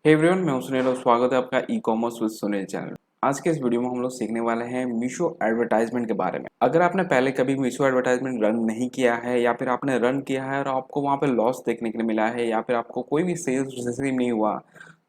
Hey everyone, मैं हूं सुनील और स्वागत है आपका e commerce with Sunil channel. आज के इस वीडियो में हम लोग सीखने वाले हैं मीशो एडवर्टाइजमेंट के बारे में। अगर आपने पहले कभी मीशो एडवर्टाइजमेंट रन नहीं किया है या फिर आपने रन किया है और आपको वहां पे लॉस देखने के लिए मिला है या फिर आपको कोई भी सेल्स रिसीव नहीं हुआ,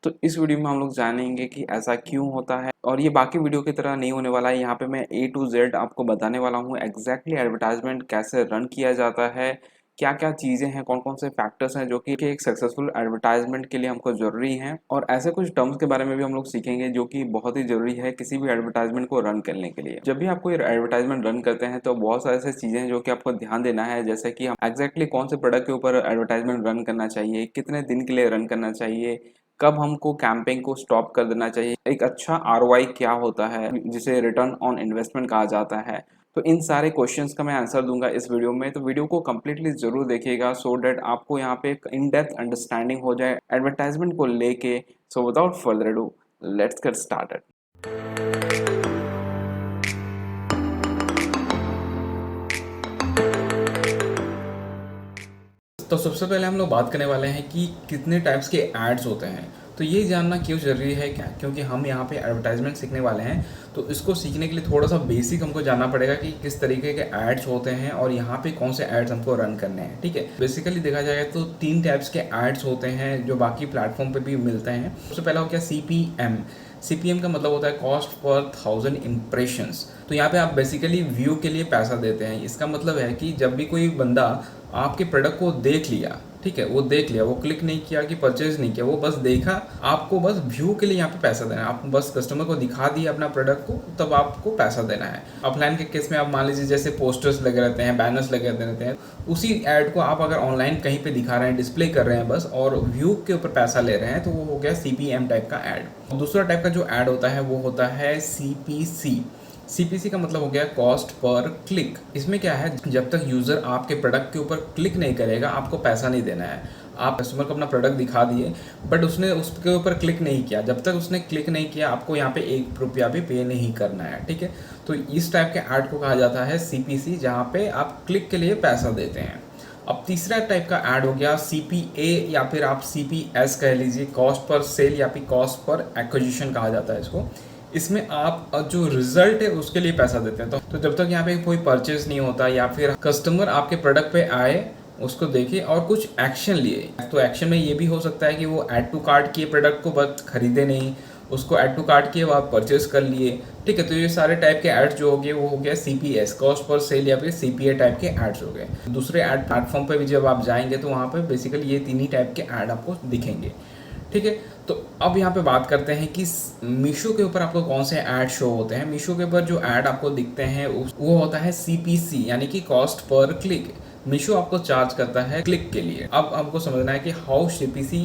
तो इस वीडियो में हम लोग जानेंगे कि ऐसा क्यों होता है। और ये बाकी वीडियो की तरह नहीं होने वाला है। यहाँ पे मैं ए टू जेड आपको बताने वाला हूँ एग्जैक्टली एडवर्टाइजमेंट कैसे रन किया जाता है, क्या क्या चीज़ें हैं, कौन कौन से फैक्टर्स हैं जो कि एक सक्सेसफुल एडवर्टाइजमेंट के लिए हमको ज़रूरी हैं। और ऐसे कुछ टर्म्स के बारे में भी हम लोग सीखेंगे जो कि बहुत ही ज़रूरी है किसी भी एडवर्टाइजमेंट को रन करने के लिए। जब भी आप कोई एडवर्टाइजमेंट रन करते हैं तो बहुत सारी ऐसी चीज़ें हैं जो कि आपको ध्यान देना है, जैसे कि हम एग्जैक्टली कौन से प्रोडक्ट के ऊपर एडवर्टाइजमेंट रन करना चाहिए, कितने दिन के लिए रन करना चाहिए, कब हमको कैंपेन को स्टॉप कर देना चाहिए, एक अच्छा आरओआई क्या होता है जिसे रिटर्न ऑन इन्वेस्टमेंट कहा जाता है। तो इन सारे क्वेश्चंस का मैं आंसर दूंगा इस वीडियो में, तो वीडियो को कम्प्लीटली जरूर देखिएगा सो डैट आपको यहाँ पे एक इन डेप्थ अंडरस्टैंडिंग हो जाए एडवर्टाइजमेंट को लेके। So without further do, let's get started. तो सबसे पहले हम लोग बात करने वाले हैं कि कितने टाइप्स के एड्स होते हैं। तो ये जानना क्यों ज़रूरी है, क्या क्योंकि हम यहाँ पे एडवर्टाइजमेंट सीखने वाले हैं। तो इसको सीखने के लिए थोड़ा सा बेसिक हमको जानना पड़ेगा कि किस तरीके के एड्स होते हैं और यहाँ पे कौन से एड्स हमको रन करने हैं। ठीक है, बेसिकली देखा जाए तो 3 टाइप्स के एड्स होते हैं जो बाकी प्लेटफॉर्म पे भी मिलते हैं। सबसे पहला हो गया CPM। CPM का मतलब होता है कॉस्ट पर 1000 इम्प्रेशंस। तो यहाँ पे आप बेसिकली व्यू के लिए पैसा देते हैं। इसका मतलब है कि जब भी कोई बंदा आपके प्रोडक्ट को देख लिया, ठीक है, वो देख लिया, वो क्लिक नहीं किया कि परचेज नहीं किया, वो बस देखा, आपको बस व्यू के लिए यहाँ पे पैसा देना है। आप बस कस्टमर को दिखा दिया अपना प्रोडक्ट को, तब आपको पैसा देना है। ऑफलाइन के केस में आप मान लीजिए जैसे पोस्टर्स लगे रहते हैं, बैनर्स लगे रहते हैं, उसी एड को आप अगर ऑनलाइन कहीं पे दिखा रहे हैं, डिस्प्ले कर रहे हैं बस, और व्यू के ऊपर पैसा ले रहे हैं, तो वो हो गया CPM टाइप का एड। दूसरा टाइप का जो एड होता है वो होता है CPC। CPC का मतलब हो गया कॉस्ट पर क्लिक। इसमें क्या है, जब तक यूज़र आपके प्रोडक्ट के ऊपर क्लिक नहीं करेगा आपको पैसा नहीं देना है। आप कस्टमर को अपना प्रोडक्ट दिखा दिए बट उसने उसके ऊपर क्लिक नहीं किया, जब तक उसने क्लिक नहीं किया आपको यहाँ पे 1 रुपया भी पे नहीं करना है। ठीक है, तो इस टाइप के ऐड को कहा जाता है CPC, जहाँ पे आप क्लिक के लिए पैसा देते हैं। अब तीसरा टाइप का ऐड हो गया CPA या फिर आप CPS कह लीजिए, कॉस्ट पर सेल या फिर कॉस्ट पर एक्विजिशन कहा जाता है इसको। इसमें आप जो रिजल्ट है उसके लिए पैसा देते हैं। तो जब तक यहाँ पे कोई परचेज नहीं होता या फिर कस्टमर आपके प्रोडक्ट पे आए, उसको देखे और कुछ एक्शन लिए, तो एक्शन में ये भी हो सकता है कि वो ऐड टू कार्ट किए प्रोडक्ट को, बस खरीदे नहीं, उसको ऐड टू कार्ट किए, वो आप परचेज कर लिए। ठीक है, तो ये सारे टाइप के एड्स जो हो गए वो हो गया CPS, कॉस्ट पर सेल या फिर CPA टाइप के एड्स हो गए। दूसरे एड प्लेटफॉर्म पे भी जब आप जाएंगे तो वहाँ पे बेसिकली ये 3 ही टाइप के एड आपको दिखेंगे। ठीक है, तो अब यहाँ पे बात करते हैं कि मीशो के ऊपर आपको कौन से ऐड शो होते हैं। मीशो के ऊपर जो ऐड आपको दिखते हैं वो होता है CPC, यानी कि कॉस्ट पर क्लिक। मीशो आपको चार्ज करता है क्लिक के लिए। अब आपको समझना है कि हाउ CPC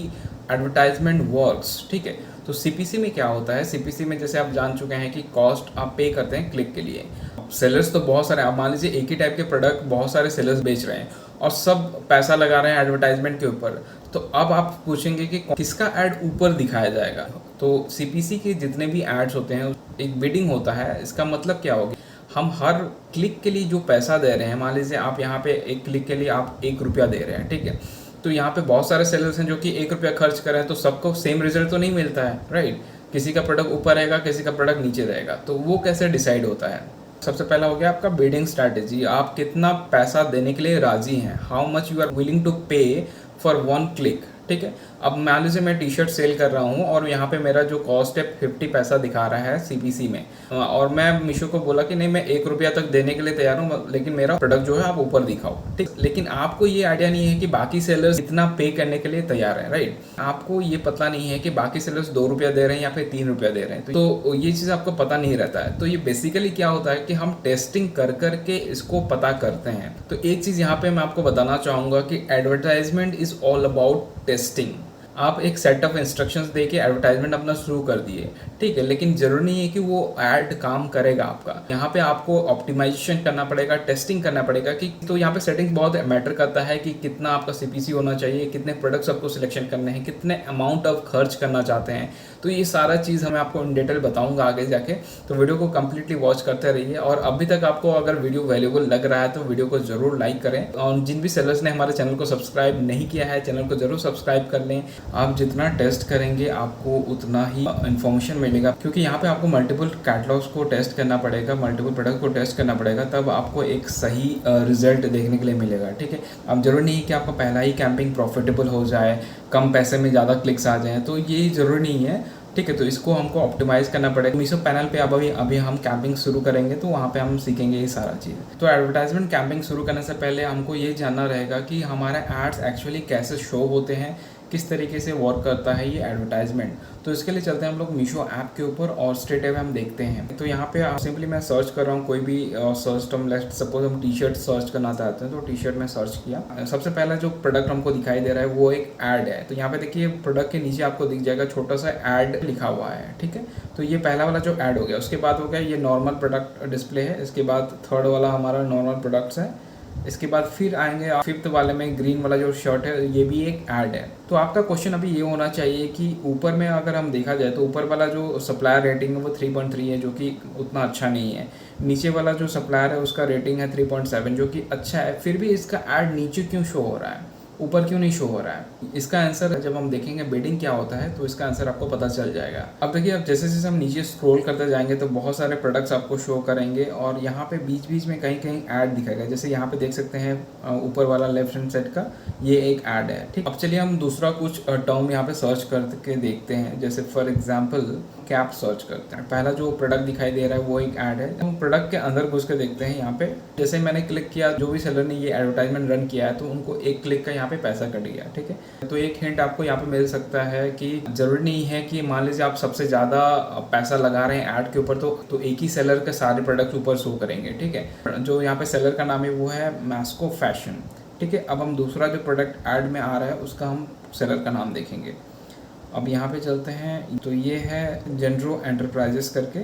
एडवर्टाइजमेंट वर्क्स। ठीक है, तो CPC में क्या होता है, CPC में जैसे आप जान चुके हैं कि कॉस्ट आप पे करते हैं क्लिक के लिए। सेलर्स तो बहुत सारे, आप मान लीजिए एक ही टाइप के प्रोडक्ट बहुत सारे सेलर्स बेच रहे हैं और सब पैसा लगा रहे हैं एडवर्टाइजमेंट के ऊपर। तो अब आप पूछेंगे कि किसका ऐड ऊपर दिखाया जाएगा। तो CPC के जितने भी एड्स होते हैं एक बिडिंग होता है। इसका मतलब क्या होगा, हम हर क्लिक के लिए जो पैसा दे रहे हैं, मान लीजिए आप यहाँ पे एक क्लिक के लिए आप 1 रुपया दे रहे हैं। ठीक है, तो यहाँ पे बहुत सारे सेलर्स हैं जो कि 1 रुपया खर्च कर रहे हैं, तो सबको सेम रिजल्ट तो नहीं मिलता है, राइट। किसी का प्रोडक्ट ऊपर रहेगा, किसी का प्रोडक्ट नीचे रहेगा। तो वो कैसे डिसाइड होता है, सबसे पहला हो गया आपका बिडिंग स्ट्रैटेजी। आप कितना पैसा देने के लिए राजी हैं, how much you are willing to pay for 1 click. ठीक है, अब मान लीजिए मैं टी-शर्ट सेल कर रहा हूँ और यहाँ पे मेरा जो कॉस्ट है 50 पैसा दिखा रहा है CPC में, और मैं मीशो को बोला कि नहीं मैं 1 रुपया तक देने के लिए तैयार हूँ, लेकिन मेरा प्रोडक्ट जो है आप ऊपर दिखाओ। ठीक, लेकिन आपको ये आइडिया नहीं है कि बाकी सेलर्स इतना पे करने के लिए तैयार है, राइट। आपको ये पता नहीं है कि बाकी सेलर्स 2 रुपया दे रहे हैं या फिर 3 रुपया दे रहे हैं, तो ये चीज़ आपको पता नहीं रहता है। तो ये बेसिकली क्या होता है कि हम टेस्टिंग कर करके इसको पता करते हैं। तो एक चीज़ यहाँ पे मैं आपको बताना चाहूँगा कि advertisement is all about testing. आप एक सेट ऑफ इंस्ट्रक्शंस दे के एडवर्टाइजमेंट अपना शुरू कर दिए, ठीक है, लेकिन जरूरी नहीं है कि वो ऐड काम करेगा आपका। यहाँ पे आपको ऑप्टिमाइजेशन करना पड़ेगा, टेस्टिंग करना पड़ेगा कि, तो यहाँ पे सेटिंग बहुत मैटर करता है कि कितना आपका CPC होना चाहिए, कितने प्रोडक्ट्स आपको सिलेक्शन करने हैं, कितने अमाउंट ऑफ खर्च करना चाहते हैं। तो ये सारा चीज़ मैं आपको इन डिटेल बताऊंगा आगे जाके, तो वीडियो को कंप्लीटली वॉच करते रहिए। और अभी तक आपको अगर वीडियो वैल्यूएबल लग रहा है तो वीडियो को जरूर लाइक करें, और जिन भी सेलर्स ने हमारे चैनल को सब्सक्राइब नहीं किया है चैनल को जरूर सब्सक्राइब कर लें। आप जितना टेस्ट करेंगे आपको उतना ही इन्फॉर्मेशन मिलेगा, क्योंकि यहाँ पे आपको मल्टीपल कैटलॉग्स को टेस्ट करना पड़ेगा, मल्टीपल प्रोडक्ट को टेस्ट करना पड़ेगा, तब आपको एक सही रिजल्ट देखने के लिए मिलेगा। ठीक है, अब जरूरी नहीं है कि आपका पहला ही कैंपिंग प्रॉफिटेबल हो जाए, कम पैसे में ज़्यादा क्लिक्स आ जाएँ, तो ये ज़रूरी नहीं है। ठीक है, तो इसको हमको ऑप्टिमाइज़ करना पड़ेगा। मीशो पैनल पे अब अभी हम कैंपिंग शुरू करेंगे, तो वहाँ पे हम सीखेंगे ये सारा चीज़। तो एडवर्टाइजमेंट कैंपिंग शुरू करने से पहले हमको ये जानना रहेगा कि हमारे एड्स एक्चुअली कैसे शो होते हैं, किस तरीके से वर्क करता है ये एडवर्टाइजमेंट। तो इसके लिए चलते हैं हम लोग मीशो ऐप के ऊपर और स्ट्रेट अवे हम देखते हैं। तो यहाँ पे सिंपली मैं सर्च कर रहा हूँ कोई भी सर्च टर्म, लेट्स सपोज हम टी शर्ट सर्च करना चाहते हैं, तो टी शर्ट में सर्च किया। सबसे पहला जो प्रोडक्ट हमको दिखाई दे रहा है वो एक ऐड है। तो यहाँ पे देखिए प्रोडक्ट के नीचे आपको दिख जाएगा छोटा सा ऐड लिखा हुआ है। ठीक है, तो ये पहला वाला जो ऐड हो गया। उसके बाद हो गया ये नॉर्मल प्रोडक्ट डिस्प्ले है। इसके बाद थर्ड वाला हमारा नॉर्मल प्रोडक्ट्स है। इसके बाद फिर आएंगे फिफ्थ वाले में ग्रीन वाला जो शर्ट है, ये भी एक ऐड है। तो आपका क्वेश्चन अभी ये होना चाहिए कि ऊपर में अगर हम देखा जाए तो ऊपर वाला जो सप्लायर रेटिंग है वो 3.3 है, जो कि उतना अच्छा नहीं है। नीचे वाला जो सप्लायर है उसका रेटिंग है 3.7, जो कि अच्छा है। फिर भी इसका ऐड नीचे क्यों शो हो रहा है, ऊपर क्यों नहीं शो हो रहा है? इसका आंसर जब हम देखेंगे बिडिंग क्या होता है तो इसका आंसर आपको पता चल जाएगा। अब देखिए, अब जैसे जैसे हम नीचे स्क्रॉल करते जाएंगे तो बहुत सारे प्रोडक्ट्स आपको शो करेंगे और यहाँ पे बीच बीच में कहीं कहीं ऐड दिखाएगा। जैसे यहाँ पे देख सकते हैं ऊपर वाला लेफ्ट हैंड साइड का ये एक ऐड है। ठीक, अब चलिए हम दूसरा कुछ टर्म यहाँ पे सर्च करके देखते हैं। जैसे फॉर एग्जाम्पल कैप सर्च करते हैं। पहला जो प्रोडक्ट दिखाई दे रहा है वो एक ऐड है। हम प्रोडक्ट के अंदर घुस के देखते हैं। यहाँ पे जैसे मैंने क्लिक किया, जो भी सेलर ने ये एडवर्टाइजमेंट रन किया है तो उनको एक क्लिक का यहाँ पे पैसा कट गया। ठीक है, तो एक हिंट आपको यहाँ पे मिल सकता है कि जरूरी नहीं है कि मान लीजिए आप सबसे ज़्यादा पैसा लगा रहे हैं ऐड के ऊपर तो एक ही सेलर के सारे प्रोडक्ट ऊपर शो करेंगे। ठीक है, जो यहाँ पे सेलर का नाम है वो है मैस्को फैशन। ठीक है, अब हम दूसरा जो प्रोडक्ट ऐड में आ रहा है उसका हम सेलर का नाम देखेंगे। अब यहाँ पे चलते हैं, तो ये है जेनरो एंटरप्राइजेस करके,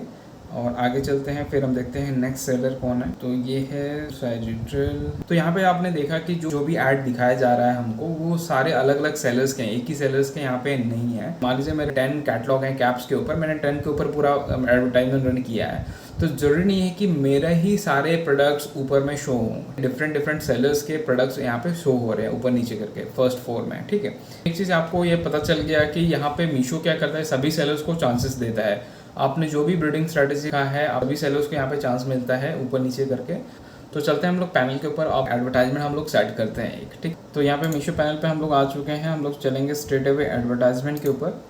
और आगे चलते हैं फिर हम देखते हैं नेक्स्ट सेलर कौन है। तो ये है सैजिट्रल। तो यहाँ पे आपने देखा कि जो भी ऐड दिखाया जा रहा है हमको वो सारे अलग अलग सेलर्स के हैं, एक ही सेलर्स के यहाँ पे नहीं है। मान लीजिए मेरे 10 कैटलॉग हैं कैप्स के ऊपर, मैंने 10 के ऊपर पूरा एडवर्टाइजमेंट रन किया है, तो जरूरी नहीं है कि मेरा ही सारे प्रोडक्ट्स ऊपर में शो हों। डिफरेंट सेलर्स के प्रोडक्ट्स यहाँ पे शो हो रहे हैं ऊपर नीचे करके फर्स्ट 4 में। ठीक है, एक चीज़ आपको ये पता चल गया कि यहाँ पे मीशो क्या करता है, सभी सेलर्स को चांसेस देता है। आपने जो भी ब्रीडिंग स्ट्रेटेजी का है सभी सेलर्स को यहाँ पे चांस मिलता है ऊपर नीचे करके। तो चलते हैं हम लोग पैनल के ऊपर, अब एडवर्टाइजमेंट हम लोग सेट करते हैं एक। ठीक, तो यहाँ पे मीशो पैनल पे हम लोग आ चुके हैं। हम लोग चलेंगे स्ट्रेट अवे एडवर्टाइजमेंट के ऊपर।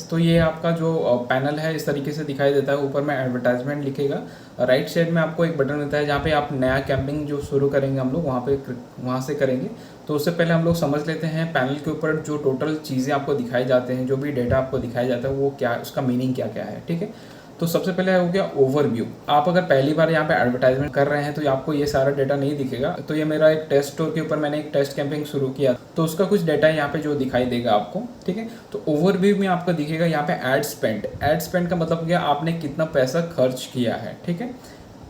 तो ये आपका जो पैनल है इस तरीके से दिखाई देता है। ऊपर में एडवर्टाइजमेंट लिखेगा, राइट साइड में आपको एक बटन मिलता है जहाँ पे आप नया कैंपिंग जो शुरू करेंगे हम लोग वहाँ से करेंगे। तो उससे पहले हम लोग समझ लेते हैं पैनल के ऊपर जो टोटल चीज़ें आपको दिखाई जाते हैं, जो भी डेटा आपको दिखाया जाता है वो क्या, उसका मीनिंग क्या क्या है। ठीक है, तो सबसे पहले हो गया ओवरव्यू। आप अगर पहली बार यहाँ पे एडवर्टाइजमेंट कर रहे हैं तो आपको ये सारा डेटा नहीं दिखेगा। तो ये मेरा एक टेस्ट स्टोर के ऊपर मैंने एक टेस्ट कैंपिंग शुरू किया, तो उसका कुछ डेटा यहाँ पे जो दिखाई देगा आपको। ठीक है, तो ओवरव्यू में आपको दिखेगा यहाँ पे एड स्पेंड। एड स्पेंड का मतलब क्या, आपने कितना पैसा खर्च किया है। ठीक है,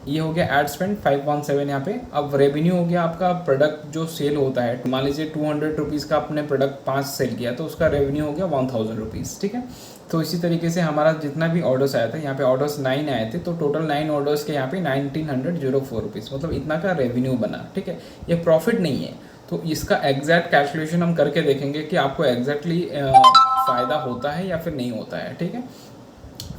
ये हो गया एड स्पेंड 517 यहाँ पे। अब रेवेन्यू हो गया आपका प्रोडक्ट जो सेल होता है। मान लीजिए 200 रुपीज़ का आपने प्रोडक्ट 5 सेल किया तो उसका रेवेन्यू हो गया 1000 रुपीज़। ठीक है, तो इसी तरीके से हमारा जितना भी ऑर्डर्स आया था, यहाँ पे ऑर्डर्स 9 आए थे, तो टोटल 9 ऑर्डर्स के यहाँ पे 1904 रुपीज़, मतलब इतना का रेवेन्यू बना। ठीक है, ये प्रॉफिट नहीं है। तो इसका एग्जैक्ट कैलकुलेशन हम करके देखेंगे कि आपको एग्जैक्टली फ़ायदा होता है या फिर नहीं होता है। ठीक है,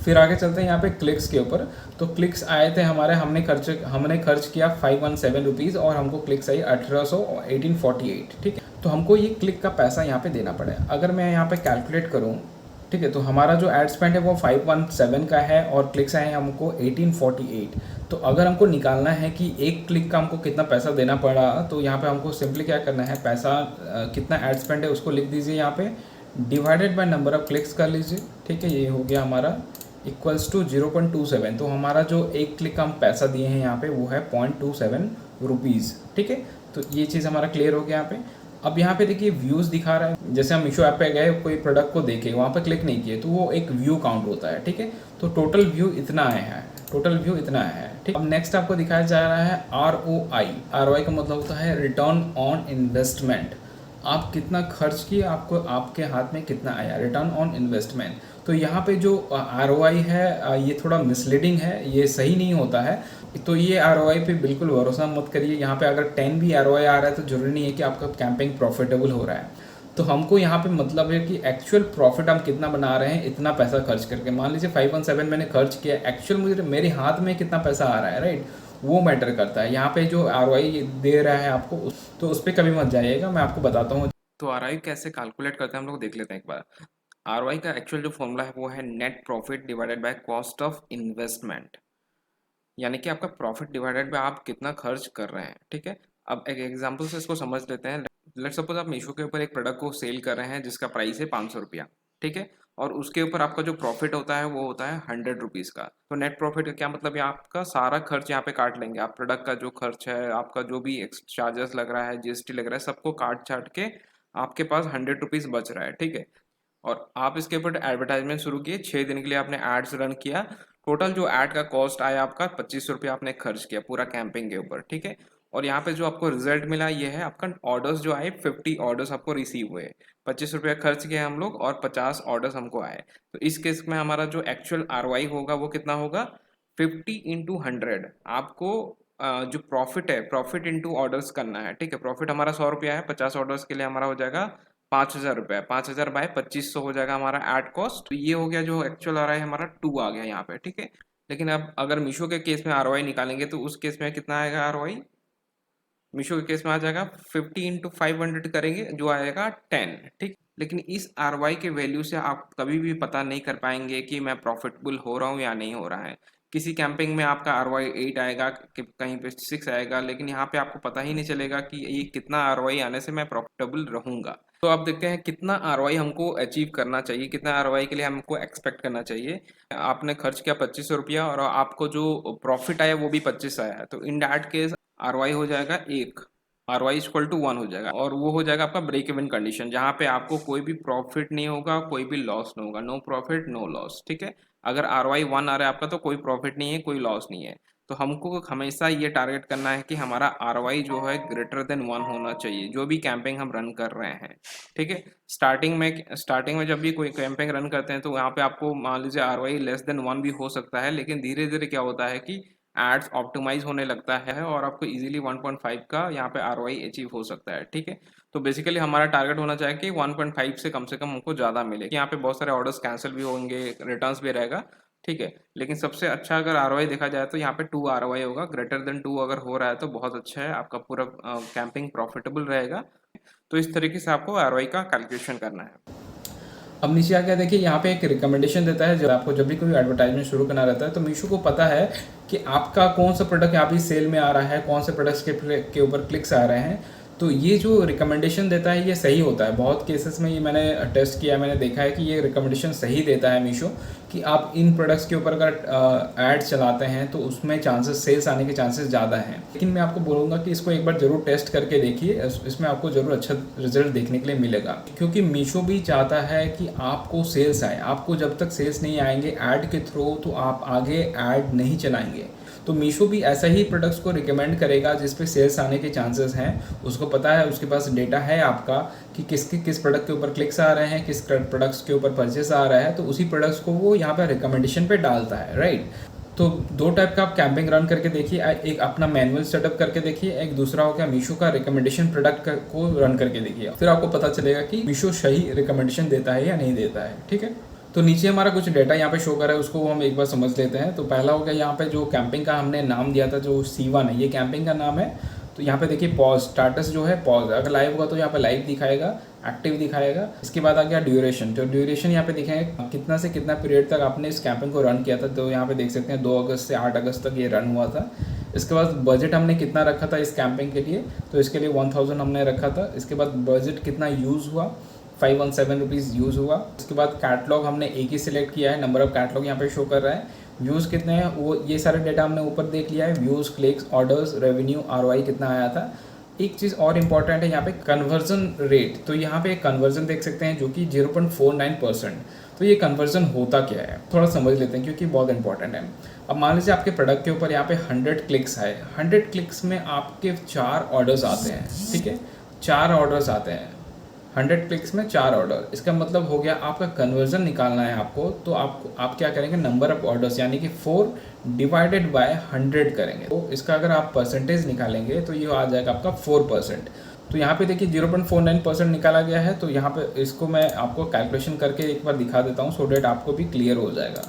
फिर आगे चलते हैं यहाँ पे क्लिक्स के ऊपर। तो क्लिक्स आए थे हमारे, हमने खर्च किया 517 रुपीज़ और हमको क्लिक्स आई 1848। ठीक है, तो हमको ये क्लिक का पैसा यहाँ पे देना पड़ेगा। अगर मैं यहाँ पे कैलकुलेट करूँ, ठीक है, तो हमारा जो एड स्पेंड है वो 517 का है और क्लिक्स आए हैं हमको 1848। तो अगर हमको निकालना है कि एक क्लिक का हमको कितना पैसा देना पड़ा, तो यहाँ पे हमको सिंपली क्या करना है, पैसा कितना एड स्पेंड है उसको लिख दीजिए यहाँ पे, divided by number of clicks कर लीजिए। ठीक है, ये हो गया हमारा इक्वल्स टू 0.27। तो हमारा जो एक क्लिक का हम पैसा दिए हैं यहाँ पे वो है 0.27 रुपीज़। ठीक है, तो ये चीज़ हमारा क्लियर हो गया यहाँ पे। अब यहाँ पे देखिए व्यूज़ दिखा रहा है। जैसे हम मीशो ऐप पे गए, कोई प्रोडक्ट को देखे, वहाँ पे क्लिक नहीं किए तो वो एक व्यू काउंट होता है। ठीक है, तो टोटल व्यू इतना आया है, टोटल व्यू इतना है। ठीक, अब नेक्स्ट आपको दिखाया जा रहा है ROI। ROI का मतलब होता है रिटर्न ऑन इन्वेस्टमेंट। आप कितना खर्च किए, आपको आपके हाथ में कितना आया, रिटर्न ऑन इन्वेस्टमेंट। तो यहाँ पे जो ROI है ये थोड़ा मिसलीडिंग है, ये सही नहीं होता है। तो ये ROI पे बिल्कुल भरोसा मत करिए। यहाँ पे अगर 10 भी ROI आ रहा है तो जरूरी नहीं है कि आपका कैंपिंग प्रॉफिटेबल हो रहा है। तो हमको यहाँ पे मतलब है कि एक्चुअल प्रॉफिट हम कितना बना रहे हैं इतना पैसा खर्च करके। मान लीजिए 517 मैंने खर्च किया, एक्चुअल मुझे मेरे हाथ में कितना पैसा आ रहा है, राइट, वो मैटर करता है। यहाँ पे जो ROI दे रहा है आपको तो उस पर कभी मत जाइएगा, मैं आपको बताता हूँ। तो ROI कैसे कैलकुलेट करते हैं हम लोग देख लेते हैं एक बार। ROI का एक्चुअल जो फॉर्मूला है वो है net profit divided by cost of investment, यानी कि आपका प्रॉफिट डिवाइडेड बाय आप कितना खर्च कर रहे हैं, ठीक है। अब एक एग्जांपल से इसको समझ लेते हैं। लेट्स सपोज आप मीशो के ऊपर एक प्रोडक्ट को सेल कर रहे हैं जिसका प्राइस है 500 रुपया, ठीक है, और उसके ऊपर आपका जो प्रॉफिट होता है वो होता है 100 रुपीज़ का। तो नेट प्रॉफिट का क्या मतलब है, आपका सारा खर्च यहाँ पे काट लेंगे, आप प्रोडक्ट का जो खर्च है, आपका जो भी चार्जेस लग रहा है, GST लग रहा है, सबको काट छाट के आपके पास 100 रुपीज़ बच रहा है, ठीक है। और आप इसके ऊपर एडवर्टाइजमेंट शुरू किए, 6 दिन के लिए आपने एड्स रन किया। टोटल जो ऐड का कॉस्ट आया आपका 2500 रुपया आपने खर्च किया पूरा कैंपेन के ऊपर, ठीक है। और यहाँ पे जो आपको रिजल्ट मिला ये है आपका ऑर्डर्स जो आए, 50 ऑर्डर्स आपको रिसीव हुए। 25 रुपया खर्च किए हम लोग और 50 ऑर्डर्स हमको आए। तो इस केस में हमारा जो एक्चुअल ROI होगा वो कितना होगा, 50 × 100। आपको जो प्रॉफिट है, प्रॉफिट इंटू ऑर्डर्स करना है, ठीक है। प्रॉफिट हमारा 100 रुपया है, 50 ऑर्डर्स के लिए हमारा हो जाएगा 5,000 रुपया। 5,000 बाय 2500 हो जाएगा हमारा एड कॉस्ट। तो ये हो गया जो एक्चुअल आ रहा है हमारा 2 आ गया यहाँ पे, ठीक है। लेकिन अब अगर मीशो के केस में ROI निकालेंगे तो उस केस में कितना आएगा ROI, मीशो के केस में आ जाएगा 50 × 500 करेंगे जो आएगा 10, ठीक। लेकिन इस ROI के वैल्यू से आप कभी भी पता नहीं कर पाएंगे कि मैं प्रॉफिटेबल हो रहा हूँ या नहीं हो रहा है। किसी कैंपिंग में आपका ROI 8 आएगा, कहीं पे 6 आएगा, लेकिन यहाँ पे आपको पता ही नहीं चलेगा कि ये कितना ROI आने से मैं प्रॉफिटेबल रहूंगा। तो आप देखते हैं कितना ROI हमको अचीव करना चाहिए, कितना ROI के लिए हमको एक्सपेक्ट करना चाहिए। आपने खर्च किया 2500 रुपया और आपको जो प्रॉफिट आया वो भी 25 आया है, तो इन दैट केस ROI हो जाएगा 1, ROI इक्वल टू 1 हो जाएगा। और वो हो जाएगा आपका ब्रेक इवन कंडीशन, जहाँ पे आपको कोई भी प्रॉफिट नहीं होगा, कोई भी लॉस नहीं होगा, नो प्रॉफिट नो लॉस, ठीक है। अगर ROI 1 आ रहा है आपका तो कोई प्रॉफिट नहीं है, कोई लॉस नहीं है। तो हमको हमेशा ये टारगेट करना है कि हमारा ROI जो है ग्रेटर देन 1 होना चाहिए, जो भी कैंपिंग हम रन कर रहे हैं, ठीक है। स्टार्टिंग में जब भी कोई कैंपिंग रन करते हैं तो यहाँ पे आपको मान लीजिए ROI लेस देन 1 भी हो सकता है, लेकिन धीरे धीरे क्या होता है कि एड्स ऑप्टिमाइज होने लगता है और आपको इजीली 1.5 का यहाँ पे ROI अचीव हो सकता है, ठीक है। तो बेसिकली हमारा टारगेट होना चाहिए कि 1.5 से कम हमको ज़्यादा मिले। यहाँ पे बहुत सारे ऑर्डर्स कैंसिल भी होंगे, रिटर्न्स भी रहेगा, ठीक है। लेकिन सबसे अच्छा अगर ROI देखा जाए तो यहाँ पे 2 ROI होगा। ग्रेटर देन 2 अगर हो रहा है तो बहुत अच्छा है, आपका पूरा कैंपिंग प्रॉफिटेबल रहेगा। तो इस तरीके से आपको ROI का कैलकुलेशन करना है। अब नीचे आके देखिए यहाँ पे एक रिकमेंडेशन देता है, जब आपको जब भी कोई एडवर्टाइजमेंट शुरू करना रहता है तो मीशो को पता है कि आपका कौन सा प्रोडक्ट यहाँ पे सेल में आ रहा है, कौन से प्रोडक्ट्स के ऊपर क्लिक्स आ रहे हैं। तो ये जो रिकमेंडेशन देता है ये सही होता है। बहुत केसेस में ये मैंने टेस्ट किया है, मैंने देखा है कि ये रिकमेंडेशन सही देता है मीशो, कि आप इन प्रोडक्ट्स के ऊपर अगर ऐड चलाते हैं तो उसमें चांसेस सेल्स आने के चांसेस ज़्यादा हैं। लेकिन मैं आपको बोलूँगा कि इसको एक बार ज़रूर टेस्ट करके देखिए, इसमें आपको ज़रूर अच्छा रिजल्ट देखने के लिए मिलेगा। क्योंकि मीशो भी चाहता है कि आपको सेल्स आए। आपको जब तक सेल्स नहीं आएंगे ऐड के थ्रू तो आप आगे ऐड नहीं चलाएंगे। तो मीशो भी ऐसा ही प्रोडक्ट्स को रिकमेंड करेगा जिस पे सेल्स आने के चांसेस हैं। उसको पता है, उसके पास डेटा है आपका कि किस प्रोडक्ट के ऊपर क्लिक्स आ रहे हैं, किस प्रोडक्ट्स के ऊपर परचेस आ रहा है, तो उसी प्रोडक्ट्स को वो यहाँ पे रिकमेंडेशन पे डालता है, राइट। तो 2 टाइप का आप कैंपिंग रन करके देखिए, एक अपना मैनुअल सेटअप करके देखिए, एक दूसरा हो गया मीशो का रिकमेंडेशन प्रोडक्ट को रन करके देखिए। फिर आपको पता चलेगा कि मीशो सही रिकमेंडेशन देता है या नहीं देता है, ठीक है। तो नीचे हमारा कुछ डेटा यहाँ पे शो कर रहा है, उसको हम एक बार समझ लेते हैं। तो पहला हो गया यहाँ पे जो कैंपिंग का हमने नाम दिया था, जो C1 है, ये कैंपिंग का नाम है। तो यहाँ पे देखिए पॉज, स्टाटस जो है पॉज, अगर लाइव होगा तो यहाँ पे लाइव दिखाएगा, एक्टिव दिखाएगा। इसके बाद आ गया ड्यूरेशन, तो ड्यूरेशन यहाँ पे दिखाएगा कितना से कितना पीरियड तक आपने इस कैंपिंग को रन किया था। तो यहाँ पे देख सकते हैं 2 अगस्त से 8 अगस्त तक ये रन हुआ था। इसके बाद बजट हमने कितना रखा था इस कैंपिंग के लिए, तो इसके लिए 1000 हमने रखा था। इसके बाद बजट कितना यूज़ हुआ, 517 रुपीज़ यूज़ हुआ। उसके बाद कैटलॉग हमने एक ही सिलेक्ट किया है, नंबर ऑफ कैटलॉग यहाँ पे शो कर रहा है। व्यूज़ कितने हैं वो ये सारे डेटा हमने ऊपर देख लिया है, views, clicks, orders, revenue, ROI कितना आया था। एक चीज़ और इम्पॉर्टेंट है यहाँ पे कन्वर्जन रेट। तो यहाँ पे कन्वर्जन देख सकते हैं जो कि 0.49%। तो ये कन्वर्जन होता क्या है थोड़ा समझ लेते हैं क्योंकि बहुत इंपॉर्टेंट है। अब मान लीजिए आपके प्रोडक्ट के ऊपर यहाँ पे 100 क्लिक्स आए, 100 क्लिक्स में आपके 4 ऑर्डर्स आते हैं, ठीक है, 4 ऑर्डर्स आते हैं, 100 क्लिक्स में 4 ऑर्डर। इसका मतलब हो गया आपका कन्वर्जन निकालना है आपको, तो आप क्या करेंगे, नंबर ऑफ ऑर्डर्स यानी कि 4 डिवाइडेड बाय 100 करेंगे। तो इसका अगर आप परसेंटेज निकालेंगे तो ये आ जाएगा आपका 4%। तो यहाँ पे देखिए 0.49% निकाला गया है। तो यहाँ पे इसको मैं आपको कैलकुलेशन करके एक बार दिखा देता हूँ, सो डेट आपको भी क्लियर हो जाएगा।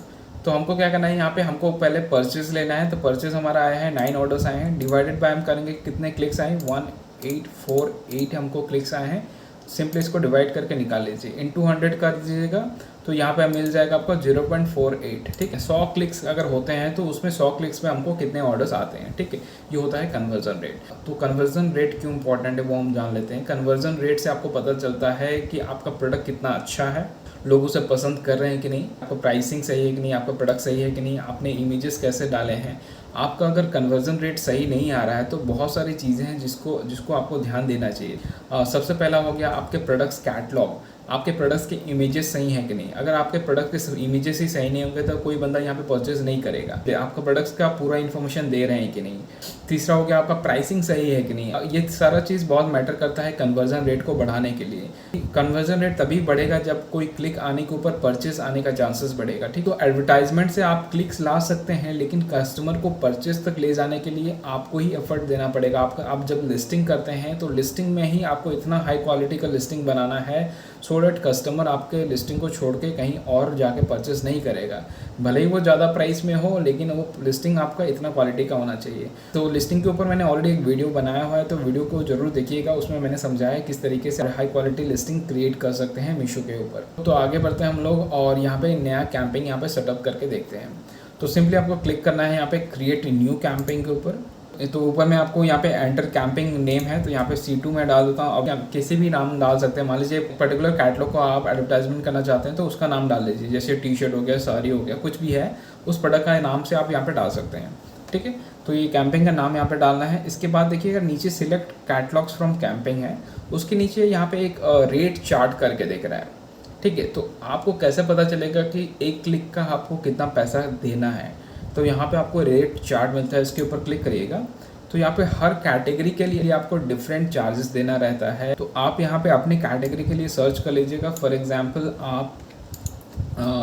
तो हमको क्या करना है, यहाँ पे हमको पहले परचेज लेना है। तो परचेज हमारा आया है 9 ऑर्डर्स आए हैं, डिवाइडेड बाय हम करेंगे कितने क्लिक्स आए, 1848 हमको क्लिक्स आए हैं। सिंपली इसको डिवाइड करके निकाल लीजिए, इनटू 100 कर दीजिएगा। तो यहाँ पे मिल जाएगा आपको 0.48। ठीक है, 100 क्लिक्स अगर होते हैं तो उसमें 100 क्लिक्स में हमको कितने ऑर्डर्स आते हैं। ठीक है, ये होता है कन्वर्जन रेट। तो कन्वर्जन रेट क्यों इंपॉर्टेंट है वो हम जान लेते हैं। कन्वर्जन रेट से आपको पता चलता है कि आपका प्रोडक्ट कितना अच्छा है, लोग उसे पसंद कर रहे हैं कि नहीं, आपका प्राइसिंग सही है कि नहीं, आपका प्रोडक्ट सही है कि नहीं, आपने इमेजेस कैसे डाले हैं। आपका अगर कन्वर्जन रेट सही नहीं आ रहा है तो बहुत सारी चीज़ें हैं जिसको आपको ध्यान देना चाहिए। सबसे पहला हो गया आपके प्रोडक्ट्स कैटलॉग, आपके प्रोडक्ट्स के इमेजेस सही हैं कि नहीं। अगर आपके प्रोडक्ट के इमेजेस ही सही नहीं होंगे तो कोई बंदा यहाँ पे परचेज नहीं करेगा। तो आपका प्रोडक्ट्स का पूरा इन्फॉर्मेशन दे रहे हैं कि नहीं। तीसरा हो गया आपका प्राइसिंग सही है कि नहीं। ये सारा चीज़ बहुत मैटर करता है कन्वर्जन रेट को बढ़ाने के लिए। कन्वर्जन रेट तभी बढ़ेगा जब कोई क्लिक आने के ऊपर परचेस आने का चांसेस बढ़ेगा। ठीक, तो एडवर्टाइजमेंट से आप क्लिक्स ला सकते हैं, लेकिन कस्टमर को परचेस तक ले जाने के लिए आपको ही एफर्ट देना पड़ेगा। आप जब लिस्टिंग करते हैं तो लिस्टिंग में ही आपको इतना हाई क्वालिटी का लिस्टिंग बनाना है सो डेट कस्टमर आपके लिस्टिंग को छोड़ के कहीं और जाके परचेस नहीं करेगा। भले ही वो ज़्यादा प्राइस में हो, लेकिन वो लिस्टिंग आपका इतना क्वालिटी का होना चाहिए। तो लिस्टिंग के ऊपर मैंने ऑलरेडी एक वीडियो बनाया हुआ है, तो वीडियो को जरूर देखिएगा। उसमें मैंने समझाया है किस तरीके से हाई क्वालिटी लिस्टिंग क्रिएट कर सकते हैं मीशो के ऊपर। तो आगे बढ़ते हैं हम लोग और यहाँ पे नया कैंपिंग यहाँ पे सेटअप करके देखते हैं। तो सिंपली आपको क्लिक करना है यहाँ पे क्रिएट न्यू कैंपिंग के ऊपर। तो ऊपर में आपको यहाँ पे एंटर कैंपिंग नेम है, तो यहाँ पे C2 में डाल देता हूँ। अब किसी भी नाम डाल सकते हैं। मान लीजिए पर्टिकुलर कैटलॉग को आप एडवर्टाइजमेंट करना चाहते हैं तो उसका नाम डाल लीजिए, जैसे टी-शर्ट हो गया, साड़ी हो गया, कुछ भी है उस प्रोडक्ट का नाम से आप यहाँ पे डाल सकते हैं। ठीक है, तो ये कैंपिंग का नाम यहाँ पे डालना है। इसके बाद देखिएगा नीचे सिलेक्ट कैटलॉग्स फ्रॉम कैंपिंग है, उसके नीचे यहाँ पे एक रेट चार्ट करके देख रहा है। ठीक है, तो आपको कैसे पता चलेगा कि एक क्लिक का आपको कितना पैसा देना है। तो यहाँ पे आपको रेट चार्ट मिलता है, इसके ऊपर क्लिक करिएगा। तो यहाँ पे हर कैटेगरी के लिए आपको डिफरेंट चार्जेस देना रहता है। तो आप यहाँ पे अपनी कैटेगरी के लिए सर्च कर लीजिएगा। फॉर एग्जांपल आप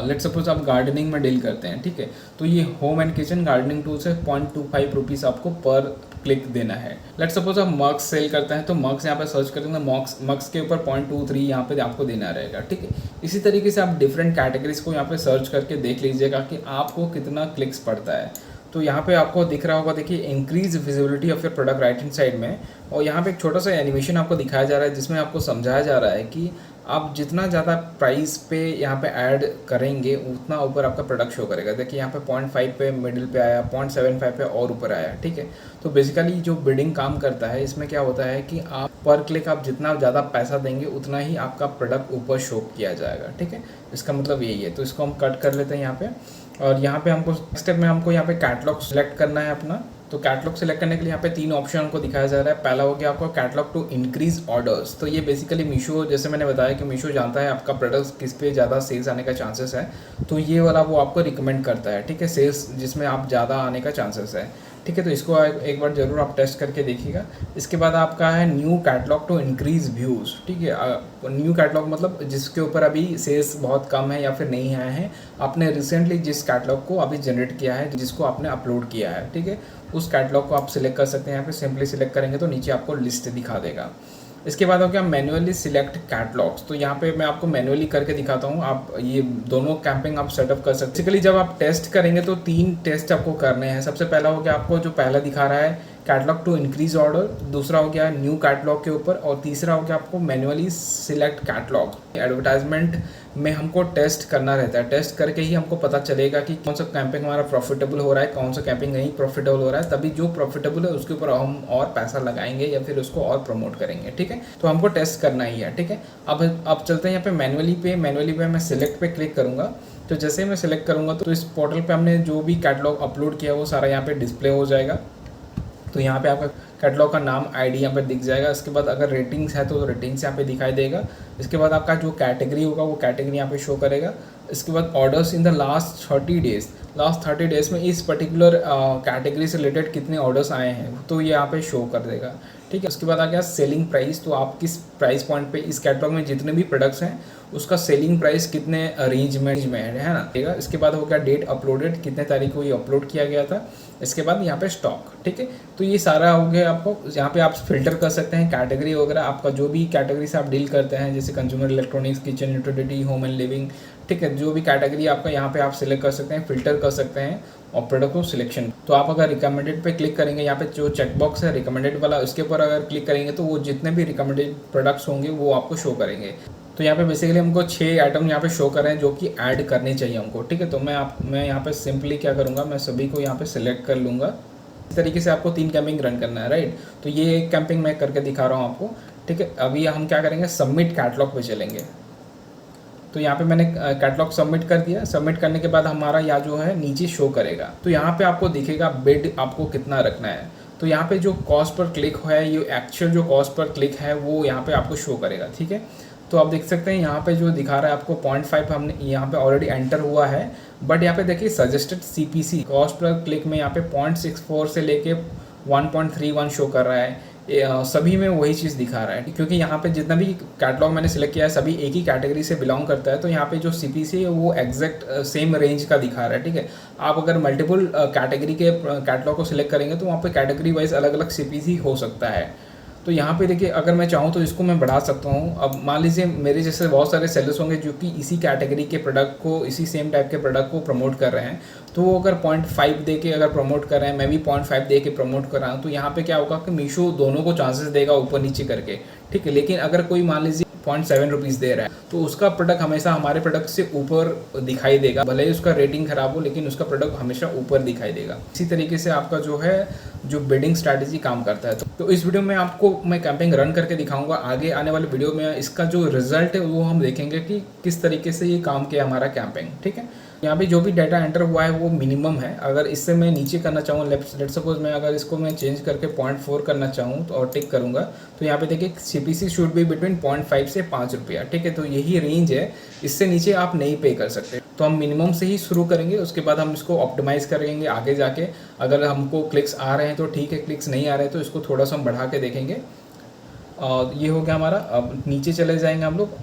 लेट्स सपोज आप गार्डनिंग में डील करते हैं। ठीक है, तो ये home and kitchen gardening tools है, 0.25 रुपीज़ आपको पर क्लिक देना है। लेट्स सपोज आप मग्स सेल करते हैं तो मग्स यहाँ पे सर्च करेंगे, मग्स के ऊपर 0.23 यहाँ पे आपको देना रहेगा। ठीक है, इसी तरीके से आप डिफरेंट कैटेगरीज को यहाँ पे सर्च करके देख लीजिएगा कि आपको कितना क्लिक्स पड़ता है। तो यहाँ पे आपको दिख रहा होगा, देखिए increase visibility of your product right hand side में। और यहाँ पे एक छोटा सा एनिमेशन आपको दिखाया जा रहा है जिसमें आपको समझाया जा रहा है कि आप जितना ज़्यादा प्राइस पे यहाँ पे ऐड करेंगे उतना ऊपर आपका प्रोडक्ट शो करेगा। देखिए यहाँ पे 0.5 पे मिडिल पे आया, 0.75 पे और ऊपर आया। ठीक है, तो बेसिकली जो बिडिंग काम करता है इसमें क्या होता है कि आप पर क्लिक आप जितना ज़्यादा पैसा देंगे उतना ही आपका प्रोडक्ट ऊपर शो किया जाएगा। ठीक है, इसका मतलब यही है। तो इसको हम कट कर लेते हैं यहाँ पे। और यहाँ पे हमको स्टेप में हमको यहाँ पे कैटलॉग सेलेक्ट करना है अपना। तो कैटलॉग सेलेक्ट करने के लिए यहाँ पे 3 ऑप्शन हमको दिखाया जा रहा है। पहला हो गया आपका कैटलॉग टू इंक्रीज ऑर्डर्स। तो ये बेसिकली मीशो, जैसे मैंने बताया कि मीशो जानता है आपका प्रोडक्ट किस पे ज़्यादा सेल्स आने का चांसेस है, तो ये वाला वो आपको रिकमेंड करता है। ठीक है, सेल्स जिसमें आप ज़्यादा आने का चांसेस है। ठीक है, तो इसको एक बार ज़रूर आप टेस्ट करके देखिएगा। इसके बाद आपका है new catalogue to increase views. ठीक है, न्यू कैटलॉग मतलब जिसके ऊपर अभी सेल्स बहुत कम है या फिर नहीं आए हैं, आपने रिसेंटली जिस कैटलॉग को अभी जनरेट किया है, जिसको आपने अपलोड किया है। ठीक है, उस कैटलॉग को आप सिलेक्ट कर सकते हैं। यहाँ पे सिंपली सिलेक्ट करेंगे तो नीचे आपको लिस्ट दिखा देगा। इसके बाद हो गया मैन्युअली सिलेक्ट कैटलॉग्स। तो यहाँ पे मैं आपको मैन्युअली करके दिखाता हूँ। आप ये दोनों कैंपिंग आप सेटअप कर सकते हैं। बेसिकली जब आप टेस्ट करेंगे तो 3 टेस्ट आपको करने हैं। सबसे पहला हो गया आपको जो पहला दिखा रहा है कैटलॉग टू इंक्रीज ऑर्डर, दूसरा हो गया न्यू कैटलॉग के ऊपर, और तीसरा हो गया आपको मैन्युअली सिलेक्ट कैटलॉग। एडवर्टाइजमेंट में हमको टेस्ट करना रहता है, टेस्ट करके ही हमको पता चलेगा कि कौन सा कैंपिंग हमारा प्रॉफिटेबल हो रहा है, कौन सा कैंपिंग नहीं प्रॉफिटेबल हो रहा है। तभी जो प्रॉफिटेबल है उसके ऊपर हम और पैसा लगाएंगे या फिर उसको और प्रमोट करेंगे। ठीक है, तो हमको टेस्ट करना ही है। ठीक है, अब चलते हैं यहाँ पे मैन्युअली पे मैं सिलेक्ट पे क्लिक करूँगा। तो जैसे मैं सिलेक्ट करूँगा तो इस पोर्टल पे हमने जो भी कैटलॉग अपलोड किया वो सारा यहाँ पे डिस्प्ले हो जाएगा। तो यहाँ पे आपका कैटलॉग का नाम, आईडी यहाँ पे दिख जाएगा। इसके बाद अगर रेटिंग्स है तो रेटिंग्स यहाँ पे दिखाई देगा। इसके बाद आपका जो कैटेगरी होगा वो कैटेगरी यहाँ पे शो करेगा। इसके बाद orders in the last 30 days में इस पर्टिकुलर कैटेगरी से रिलेटेड कितने ऑर्डर्स आए हैं तो ये यहाँ पे शो कर देगा। ठीक है, उसके बाद आ गया सेलिंग प्राइस। तो आप किस प्राइस पॉइंट पे इस कैटलॉग में जितने भी प्रोडक्ट्स हैं उसका सेलिंग प्राइस कितने रेंज में है ना, ठीक है। इसके बाद हो गया डेट अपलोडेड, कितने तारीख को ये अपलोड किया गया था। इसके बाद यहाँ पे स्टॉक। ठीक है, तो ये सारा हो गया आपको यहाँ पे आप फिल्टर कर सकते हैं कैटेगरी वगैरह, आपका जो भी कैटेगरी से आप डील करते हैं, जैसे consumer electronics, kitchen utility, home and living, ठीक है, जो भी कैटेगरी आपका यहाँ पे आप सिलेक्ट कर सकते हैं, फिल्टर कर सकते हैं और प्रोडक्ट को सिलेक्शन। तो आप अगर रिकमेंडेड पे क्लिक करेंगे, यहाँ पे जो चेकबॉक्स है रिकमेंडेड वाला, उसके ऊपर अगर क्लिक करेंगे तो वो जितने भी रिकमेंडेड प्रोडक्ट्स होंगे वो आपको शो करेंगे। तो यहाँ पे बेसिकली हमको 6 आइटम यहाँ पे शो कर रहे हैं जो कि ऐड करने चाहिए हमको, ठीक है। तो मैं यहाँ पे सिंपली क्या करूँगा, मैं सभी को यहाँ पे सिलेक्ट कर लूँगा। इस तरीके से आपको 3 कैंपिंग रन करना है, राइट। तो ये एक कैंपिंग मैं करके दिखा रहा हूँ आपको, ठीक है। अभी हम क्या करेंगे, सबमिट कैटलॉग पे चलेंगे। तो यहाँ पे मैंने कैटलॉग सबमिट कर दिया। सबमिट करने के बाद हमारा यहाँ जो है नीचे शो करेगा। तो यहाँ पे आपको दिखेगा बिड आपको कितना रखना है। तो यहाँ पे जो कॉस्ट पर क्लिक है, ये एक्चुअल जो कॉस्ट पर क्लिक है वो यहाँ पे आपको शो करेगा, ठीक है। तो आप देख सकते हैं यहाँ पे जो दिखा रहा है आपको 0.5 हमने यहाँ पे ऑलरेडी एंटर हुआ है, बट यहाँ पे देखिए suggested CPC cost per click में यहाँ पे 0.64 से लेके 1.31 शो कर रहा है। सभी में वही चीज़ दिखा रहा है, क्योंकि यहाँ पे जितना भी कैटलॉग मैंने सिलेक्ट किया है सभी एक ही कैटेगरी से बिलोंग करता है। तो यहाँ पे जो CPC है वो एग्जैक्ट सेम रेंज का दिखा रहा है, ठीक है। आप अगर मल्टीपल कैटेगरी के कैटलॉग को सिलेक्ट करेंगे तो वहाँ पे कैटेगरी वाइज अलग अलग CPC हो सकता है। तो यहाँ पे देखिए अगर मैं चाहूँ तो इसको मैं बढ़ा सकता हूँ। अब मान लीजिए मेरे जैसे बहुत सारे सेलर्स होंगे जो कि इसी कैटेगरी के प्रोडक्ट को, इसी सेम टाइप के प्रोडक्ट को प्रमोट कर रहे हैं, तो वो अगर 0.5 दे के अगर प्रमोट कर रहे हैं, मैं भी 0.5 दे के प्रमोट कर रहा हूँ, तो यहाँ पे क्या होगा कि मीशो दोनों को चांसेस देगा ऊपर नीचे करके, ठीक है। लेकिन अगर कोई मान लीजिए 0.7 रुपीज़ दे रहा है तो उसका प्रोडक्ट हमेशा हमारे प्रोडक्ट से ऊपर दिखाई देगा, भले ही उसका रेटिंग खराब हो लेकिन उसका प्रोडक्ट हमेशा ऊपर दिखाई देगा। इसी तरीके से आपका जो है जो बिडिंग स्ट्रैटेजी काम करता है। तो इस वीडियो में आपको मैं कैंपेन रन करके दिखाऊंगा। आगे आने वाले वीडियो में इसका जो रिजल्ट है वो हम देखेंगे कि किस तरीके से ये काम किया हमारा कैंपेन, ठीक है। यहाँ पे जो भी डाटा एंटर हुआ है वो मिनिमम है। अगर इससे मैं नीचे करना चाहूँ, लेट्स सपोज मैं अगर इसको मैं चेंज करके 0.4 करना चाहूँ तो और टिक करूँगा, तो यहाँ पे देखिए CPC शुड बी बिटवीन 0.5 से 5 रुपया, ठीक है। तो यही रेंज है, इससे नीचे आप नहीं पे कर सकते। तो हम मिनिमम से ही शुरू करेंगे, उसके बाद हम इसको ऑप्टिमाइज करेंगे आगे जाके। अगर हमको क्लिक्स आ रहे हैं तो ठीक है, क्लिक्स नहीं आ रहे हैं तो इसको थोड़ा सा हम बढ़ा के देखेंगे। ये हो गया हमारा। अब नीचे चले जाएंगे हम लोग।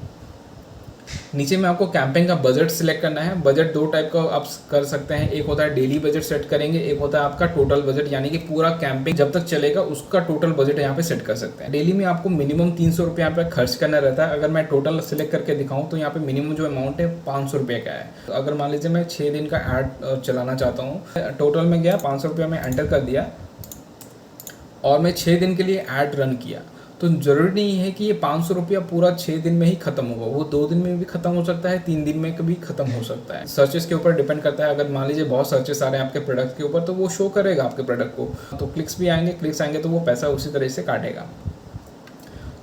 नीचे में आपको कैंपेन का बजट सिलेक्ट करना है। बजट 2 टाइप का आप कर सकते हैं, एक होता है डेली बजट सेट करेंगे, एक होता है आपका टोटल बजट, यानी कि पूरा कैंपेन जब तक चलेगा उसका टोटल बजट यहाँ पे सेट कर सकते हैं। डेली में आपको मिनिमम 300 रुपये यहाँ पे खर्च करना रहता है। अगर मैं टोटल सिलेक्ट करके दिखाऊँ तो यहाँ पे मिनिमम जो अमाउंट है 500 रुपये का है। तो अगर मान लीजिए मैं 6 दिन का ऐड चलाना चाहता हूँ, टोटल में गया 500 रुपया मैं एंटर कर दिया और मैं 6 दिन के लिए ऐड रन किया, तो ज़रूरी नहीं है कि ये 500 रुपया पूरा 6 दिन में ही खत्म होगा। वो 2 दिन में भी खत्म हो सकता है, 3 दिन में भी खत्म हो सकता है। सर्चेस के ऊपर डिपेंड करता है। अगर मान लीजिए बहुत सर्चेस आ रहे हैं आपके प्रोडक्ट के ऊपर तो वो शो करेगा आपके प्रोडक्ट को। तो क्लिक्स भी आएंगे, क्लिक्स आएंगे तो वो पैसा उसी तरह से काटेगा।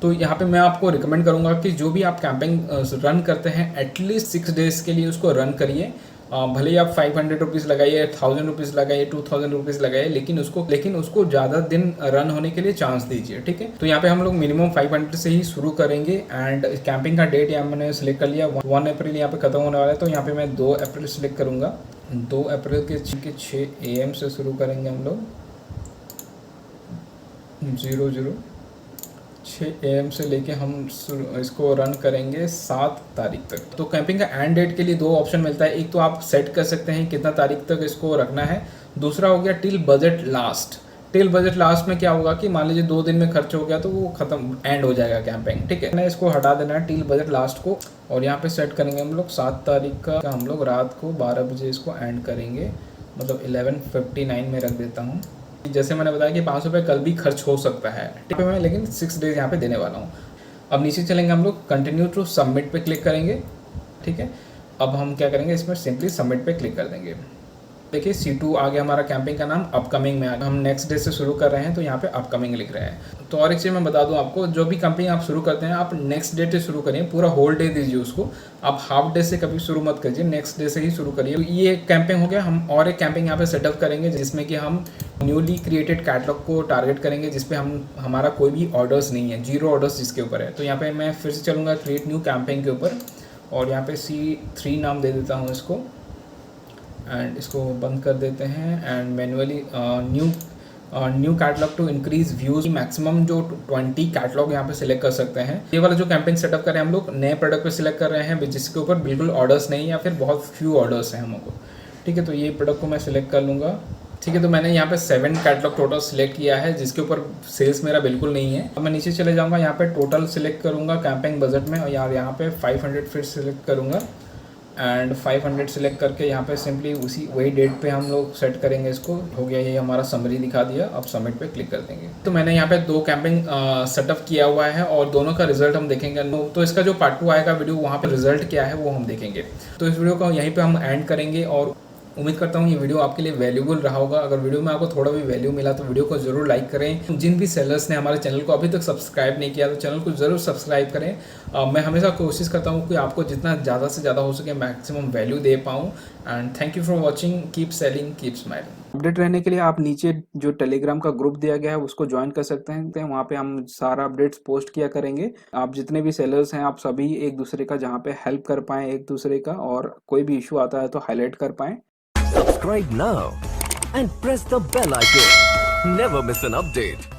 तो यहाँ पे मैं आपको रिकमेंड करूँगा कि जो भी आप कैंपेन रन करते हैं एटलीस्ट 6 डेज़ के लिए उसको रन करिए। भले ही आप 500 रुपीज़ लगाइए, 1000 रुपीज़ लगाइए, 2000 रुपीज़ लगाइए, लेकिन उसको ज़्यादा दिन रन होने के लिए चांस दीजिए, ठीक है। तो यहाँ पे हम लोग मिनिमम 500 से ही शुरू करेंगे। एंड कैंपिंग का डेट यहाँ मैंने सिलेक्ट कर लिया, 1 अप्रैल यहाँ पे खत्म होने वाला है। तो यहाँ पे मैं 2 अप्रैल सिलेक्ट करूँगा। 2 अप्रैल के 6 AM से शुरू करेंगे हम लोग, 6 AM से लेके हम इसको रन करेंगे 7 तारीख तक। तो कैंपिंग का एंड डेट के लिए 2 ऑप्शन मिलता है। एक तो आप सेट कर सकते हैं कितना तारीख तक इसको रखना है, दूसरा हो गया till budget last. Till budget last में क्या होगा कि मान लीजिए 2 दिन में खर्च हो गया तो वो खत्म, एंड हो जाएगा कैंपेन, ठीक है। इसको हटा देना है टिल बजट लास्ट को, और यहाँ पे सेट करेंगे हम लोग 7 तारीख का। हम लोग रात को 12 बजे इसको एंड करेंगे, मतलब 11:59 में रख देता हूँ। जैसे मैंने बताया कि 500 रुपये कल भी खर्च हो सकता है, ठीक है। मैं लेकिन 6 डेज यहाँ पे देने वाला हूँ। अब नीचे चलेंगे हम लोग, कंटिन्यू टू सबमिट पे क्लिक करेंगे, ठीक है। अब हम क्या करेंगे, इसमें सिंपली सबमिट पे क्लिक कर देंगे। देखिए C2 आ गया हमारा, कैंपिंग का नाम अपकमिंग में आ गया। हम नेक्स्ट डे से शुरू कर रहे हैं तो यहाँ पे अपकमिंग लिख रहे हैं। तो और एक चीज़ मैं बता दूं आपको, जो भी कैंपिंग आप शुरू करते हैं आप नेक्स्ट डे से शुरू करिए, पूरा होल डे दीजिए उसको। आप हाफ डे से कभी शुरू मत करिए, नेक्स्ट डे से ही शुरू करिए। तो ये कैंपिंग हो गया। हम और एक कैंपिंग यहाँ पे सेटअप करेंगे जिसमें कि हम न्यूली क्रिएटेड कैटलॉग को टारगेट करेंगे, जिसपे हमारा कोई भी ऑर्डर्स नहीं है, 0 ऑर्डर्स जिसके ऊपर है। तो यहाँ पे मैं फिर से चलूँगा क्रिएट न्यू कैंपिंग के ऊपर, और यहाँ पे C3 नाम दे देता हूँ इसको, एंड इसको बंद कर देते हैं। And manually new catalogue to increase views, maximum जो 20 कैटलॉग यहाँ पे सिलेक्ट कर सकते हैं। ये वाला जो कैंपेन सेटअप कर रहे हैं हम लोग नए प्रोडक्ट पे सिलेक्ट कर रहे हैं जिसके ऊपर बिल्कुल ऑर्डर्स नहीं या फिर बहुत फ्यू ऑर्डर्स हैं हमको, ठीक है। तो ये प्रोडक्ट को मैं सिलेक्ट कर लूँगा ठीक है, तो मैंने यहाँ पे 7 कैटलॉग टोटल सिलेक्ट किया है, जिसके ऊपर सेल्स मेरा बिल्कुल नहीं है। अब मैं नीचे चले जाऊँगा, यहाँ पे टोटल सिलेक्ट करूँगा कैंपेन बजट में, और यार यहाँ पे 500 फिर सिलेक्ट करूँगा एंड 500 सिलेक्ट करके यहाँ पे सिंपली उसी वही डेट पे हम लोग सेट करेंगे इसको। हो गया, ये हमारा समरी दिखा दिया। अब सबमिट पे क्लिक कर देंगे। तो मैंने यहाँ पे 2 कैंपेन सेटअप किया हुआ है और दोनों का रिजल्ट हम देखेंगे। तो इसका जो पार्ट 2 आएगा वीडियो, वहाँ पे रिजल्ट क्या है वो हम देखेंगे। तो इस वीडियो को यहीं पे हम एंड करेंगे और उम्मीद करता हूँ ये वीडियो आपके लिए वैल्यूबल रहा होगा। अगर वीडियो में आपको थोड़ा भी वैल्यू मिला तो वीडियो को जरूर लाइक करें। जिन भी सेलर्स ने हमारे चैनल को अभी तक सब्सक्राइब नहीं किया तो चैनल को जरूर सब्सक्राइब करें। मैं हमेशा कोशिश करता हूँ कि आपको जितना ज़्यादा से ज़्यादा हो सके मैक्सिमम वैल्यू दे पाऊँ। And thank you for watching. Keep selling, keep smiling. Update रहने के लिए आप नीचे जो टेलीग्राम का ग्रुप दिया गया है उसको ज्वाइन कर सकते हैं। वहाँ पे हम सारा अपडेट्स पोस्ट किया करेंगे। आप जितने भी सेलर्स हैं आप सभी एक दूसरे का जहाँ पे हेल्प कर पाएँ एक दूसरे का, और कोई भी इशू आता है तो हाईलाइट कर पाएँ। Subscribe now and press the bell icon. Never miss an update.